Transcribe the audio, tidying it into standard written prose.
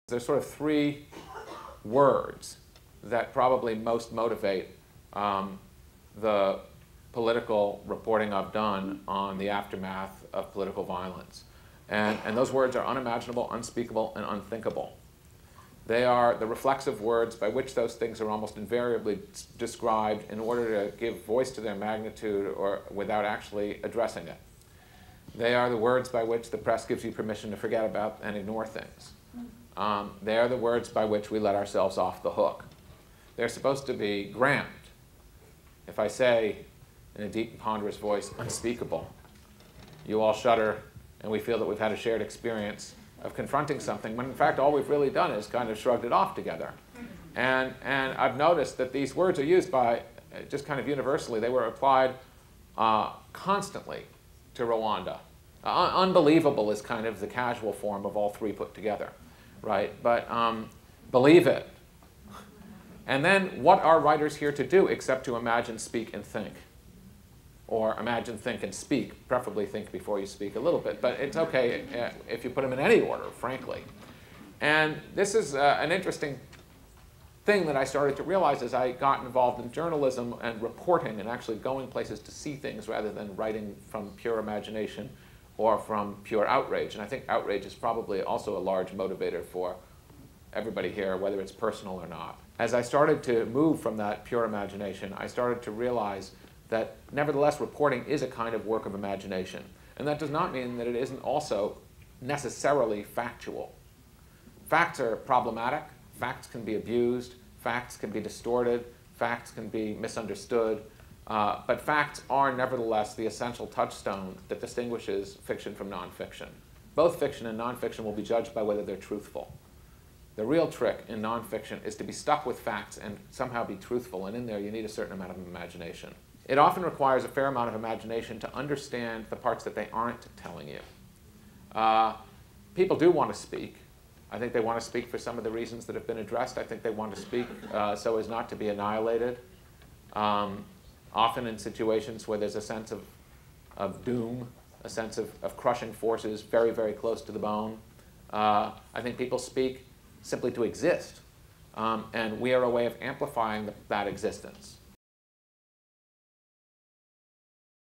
There's sort of three words that probably most motivate the political reporting I've done on the aftermath of political violence. And those words are unimaginable, unspeakable, and unthinkable. They are the reflexive words by which those things are almost invariably described in order to give voice to their magnitude or without actually addressing it. They are the words by which the press gives you permission to forget about and ignore things. They are the words by which we let ourselves off the hook. They're supposed to be grand. If I say in a deep and ponderous voice, unspeakable, you all shudder and we feel that we've had a shared experience of confronting something, when in fact all we've really done is kind of shrugged it off together. And I've noticed that these words are used by, just kind of universally, they were applied constantly to Rwanda. Unbelievable is kind of the casual form of all three put together, right? But believe it. And then what are writers here to do except to imagine, speak, and think? Or imagine, think, and speak. Preferably think before you speak a little bit. But it's okay if you put them in any order, frankly. And this is an interesting thing that I started to realize as I got involved in journalism and reporting and actually going places to see things rather than writing from pure imagination or from pure outrage. And I think outrage is probably also a large motivator for everybody here, whether it's personal or not. As I started to move from that pure imagination, I started to realize that nevertheless reporting is a kind of work of imagination. And that does not mean that it isn't also necessarily factual. Facts are problematic, facts can be abused, facts can be distorted, facts can be misunderstood, but facts are nevertheless the essential touchstone that distinguishes fiction from nonfiction. Both fiction and nonfiction will be judged by whether they're truthful. The real trick in nonfiction is to be stuck with facts and somehow be truthful, and in there you need a certain amount of imagination. It often requires a fair amount of imagination to understand the parts that they aren't telling you. People do want to speak. I think they want to speak for some of the reasons that have been addressed. I think they want to speak so as not to be annihilated. Often in situations where there's a sense of doom, a sense of crushing forces very, very close to the bone. I think people speak simply to exist. And we are a way of amplifying that existence.